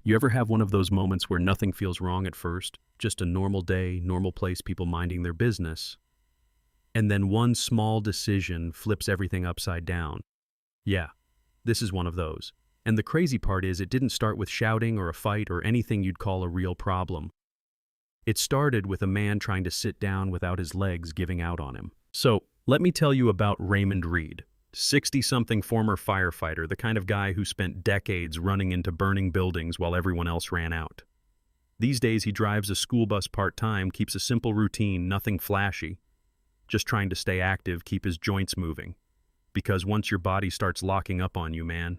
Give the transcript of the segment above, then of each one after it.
You ever have one of those moments where nothing feels wrong at first? Just a normal day, normal place, people minding their business. And then one small decision flips everything upside down. Yeah, this is one of those. And the crazy part is it didn't start with shouting or a fight or anything you'd call a real problem. It started with a man trying to sit down without his legs giving out on him. So, let me tell you about Raymond Reed. 60-something former firefighter, the kind of guy who spent decades running into burning buildings while everyone else ran out. These days he drives a school bus part-time, keeps a simple routine, nothing flashy, just trying to stay active, keep his joints moving. Because once your body starts locking up on you, man,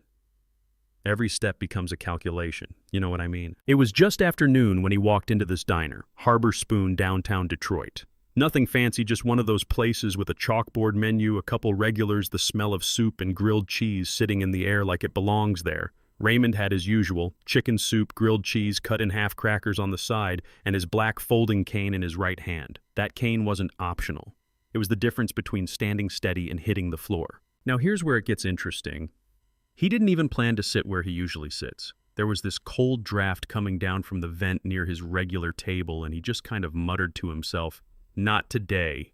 every step becomes a calculation. You know what I mean? It was just after noon when he walked into this diner, Harbor Spoon, downtown Detroit. Nothing fancy, just one of those places with a chalkboard menu, a couple regulars, the smell of soup and grilled cheese sitting in the air like it belongs there. Raymond had his usual, chicken soup, grilled cheese, cut in half crackers on the side, and his black folding cane in his right hand. That cane wasn't optional. It was the difference between standing steady and hitting the floor. Now here's where it gets interesting. He didn't even plan to sit where he usually sits. There was this cold draft coming down from the vent near his regular table, and he just kind of muttered to himself, "Not today.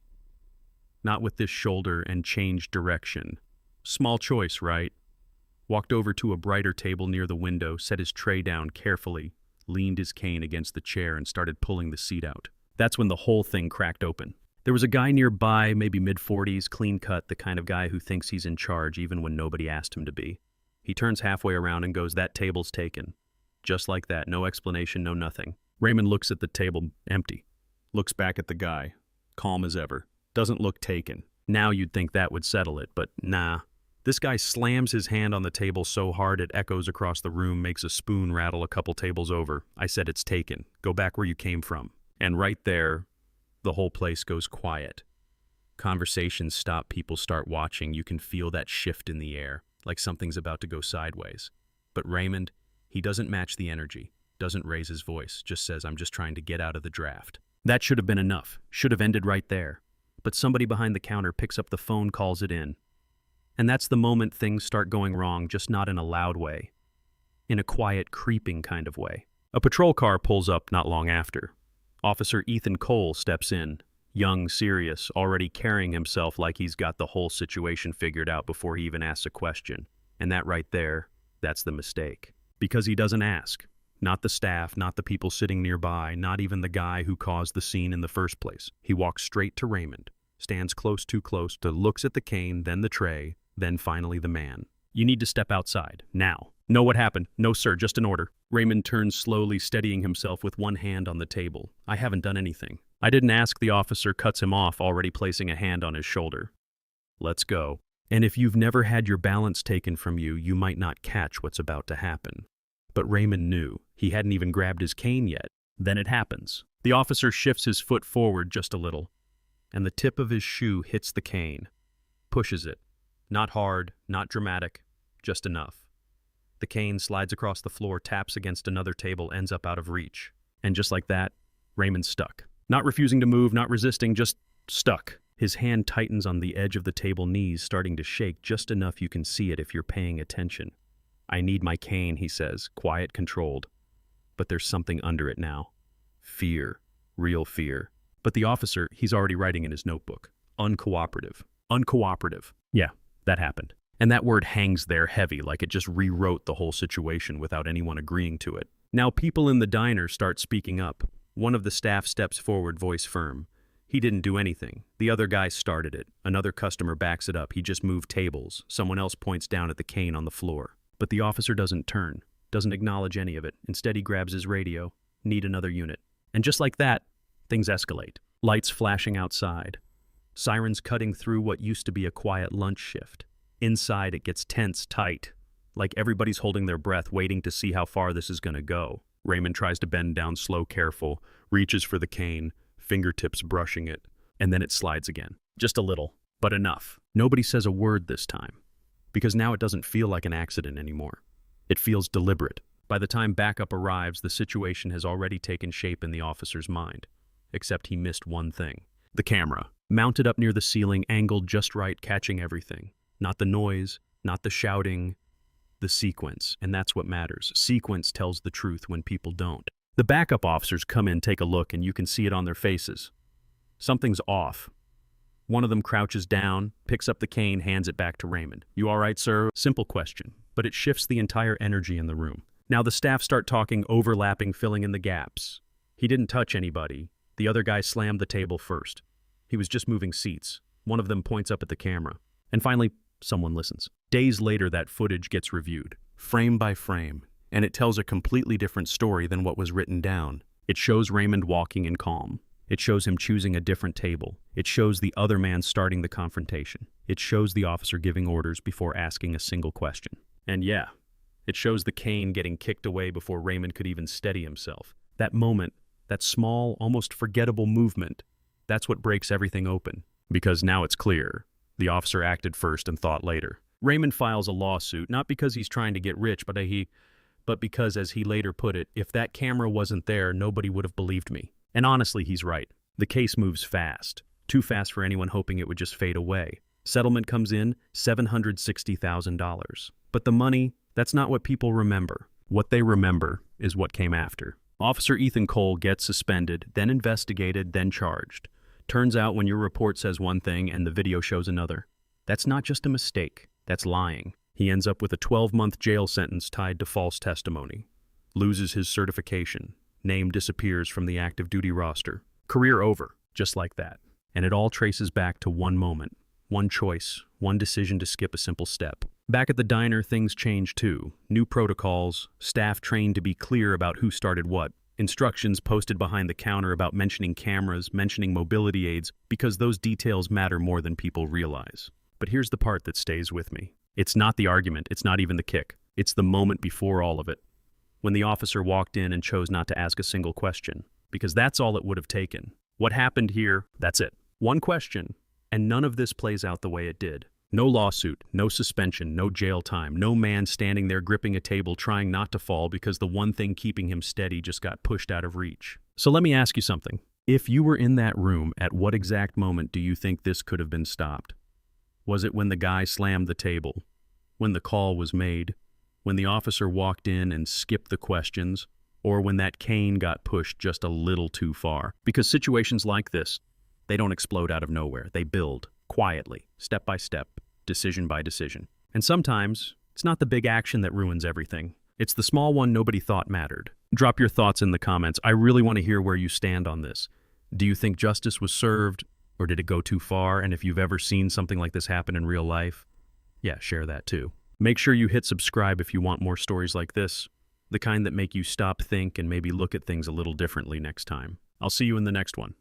Not with this shoulder," and changed direction. Small choice, right? Walked over to a brighter table near the window, set his tray down carefully, leaned his cane against the chair, and started pulling the seat out. That's when the whole thing cracked open. There was a guy nearby, maybe mid-40s, clean-cut, the kind of guy who thinks he's in charge even when nobody asked him to be. He turns halfway around and goes, "That table's taken." Just like that, no explanation, no nothing. Raymond looks at the table, empty. Looks back at the guy, calm as ever. Doesn't look taken. Now you'd think that would settle it, but nah. This guy slams his hand on the table so hard it echoes across the room, makes a spoon rattle a couple tables over. "I said it's taken. Go back where you came from." And right there, the whole place goes quiet. Conversations stop, people start watching. You can feel that shift in the air, like something's about to go sideways. But Raymond, he doesn't match the energy, doesn't raise his voice, just says, "I'm just trying to get out of the draft." That should have been enough, should have ended right there. But somebody behind the counter picks up the phone, calls it in. And that's the moment things start going wrong, just not in a loud way. In a quiet, creeping kind of way. A patrol car pulls up not long after. Officer Ethan Cole steps in, young, serious, already carrying himself like he's got the whole situation figured out before he even asks a question. And that right there, that's the mistake. Because he doesn't ask. Not the staff, not the people sitting nearby, not even the guy who caused the scene in the first place. He walks straight to Raymond, stands too close to, looks at the cane, then the tray, then finally the man. "You need to step outside, now." "Know what happened?" "No, sir, just an order." Raymond turns slowly, steadying himself with one hand on the table. "I haven't done anything." "I didn't ask." The officer cuts him off, already placing a hand on his shoulder. "Let's go. And if you've never had your balance taken from you, you might not catch what's about to happen." But Raymond knew. He hadn't even grabbed his cane yet. Then it happens. The officer shifts his foot forward just a little, and the tip of his shoe hits the cane. Pushes it. Not hard, not dramatic, just enough. The cane slides across the floor, taps against another table, ends up out of reach. And just like that, Raymond's stuck. Not refusing to move, not resisting, just stuck. His hand tightens on the edge of the table, knees starting to shake just enough you can see it if you're paying attention. "I need my cane," he says, quiet, controlled. But there's something under it now. Fear. Real fear. But the officer, he's already writing in his notebook. Uncooperative. Uncooperative. Yeah, that happened. And that word hangs there heavy, like it just rewrote the whole situation without anyone agreeing to it. Now people in the diner start speaking up. One of the staff steps forward, voice firm. "He didn't do anything. The other guy started it. Another customer backs it up. He just moved tables." Someone else points down at the cane on the floor. But the officer doesn't turn, doesn't acknowledge any of it. Instead, he grabs his radio. "Need another unit." And just like that, things escalate. Lights flashing outside. Sirens cutting through what used to be a quiet lunch shift. Inside, it gets tense, tight, like everybody's holding their breath, waiting to see how far this is going to go. Raymond tries to bend down slow, careful, reaches for the cane, fingertips brushing it, and then it slides again. Just a little, but enough. Nobody says a word this time, because now it doesn't feel like an accident anymore. It feels deliberate. By the time backup arrives, the situation has already taken shape in the officer's mind, except he missed one thing. The camera, mounted up near the ceiling, angled just right, catching everything. Not the noise, not the shouting, the sequence, and that's what matters. Sequence tells the truth when people don't. The backup officers come in, take a look, and you can see it on their faces. Something's off. One of them crouches down, picks up the cane, hands it back to Raymond. "You all right, sir?" Simple question, but it shifts the entire energy in the room. Now the staff start talking, overlapping, filling in the gaps. "He didn't touch anybody. The other guy slammed the table first. He was just moving seats." One of them points up at the camera. And finally, someone listens. Days later, that footage gets reviewed, frame by frame, and it tells a completely different story than what was written down. It shows Raymond walking in calm. It shows him choosing a different table. It shows the other man starting the confrontation. It shows the officer giving orders before asking a single question. And yeah, it shows the cane getting kicked away before Raymond could even steady himself. That moment, that small, almost forgettable movement, that's what breaks everything open. Because now it's clear. The officer acted first and thought later. Raymond files a lawsuit, not because he's trying to get rich, but because, as he later put it, if that camera wasn't there, nobody would have believed me. And honestly, he's right. The case moves fast. Too fast for anyone hoping it would just fade away. Settlement comes in, $760,000. But the money, that's not what people remember. What they remember is what came after. Officer Ethan Cole gets suspended, then investigated, then charged. Turns out when your report says one thing and the video shows another, that's not just a mistake, that's lying. He ends up with a 12-month jail sentence tied to false testimony. Loses his certification. Name disappears from the active duty roster. Career over, just like that. And it all traces back to one moment, one choice, one decision to skip a simple step. Back at the diner, things change too. New protocols, staff trained to be clear about who started what. Instructions posted behind the counter about mentioning cameras, mentioning mobility aids, because those details matter more than people realize. But here's the part that stays with me. It's not the argument, it's not even the kick. It's the moment before all of it. When the officer walked in and chose not to ask a single question. Because that's all it would have taken. What happened here, that's it. One question, and none of this plays out the way it did. No lawsuit, no suspension, no jail time, no man standing there gripping a table trying not to fall because the one thing keeping him steady just got pushed out of reach. So let me ask you something. If you were in that room, at what exact moment do you think this could have been stopped? Was it when the guy slammed the table? When the call was made? When the officer walked in and skipped the questions? Or when that cane got pushed just a little too far? Because situations like this, they don't explode out of nowhere. They build, quietly, step by step, decision by decision. And sometimes, it's not the big action that ruins everything. It's the small one nobody thought mattered. Drop your thoughts in the comments. I really want to hear where you stand on this. Do you think justice was served, or did it go too far? And if you've ever seen something like this happen in real life, yeah, share that too. Make sure you hit subscribe if you want more stories like this, the kind that make you stop, think, and maybe look at things a little differently next time. I'll see you in the next one.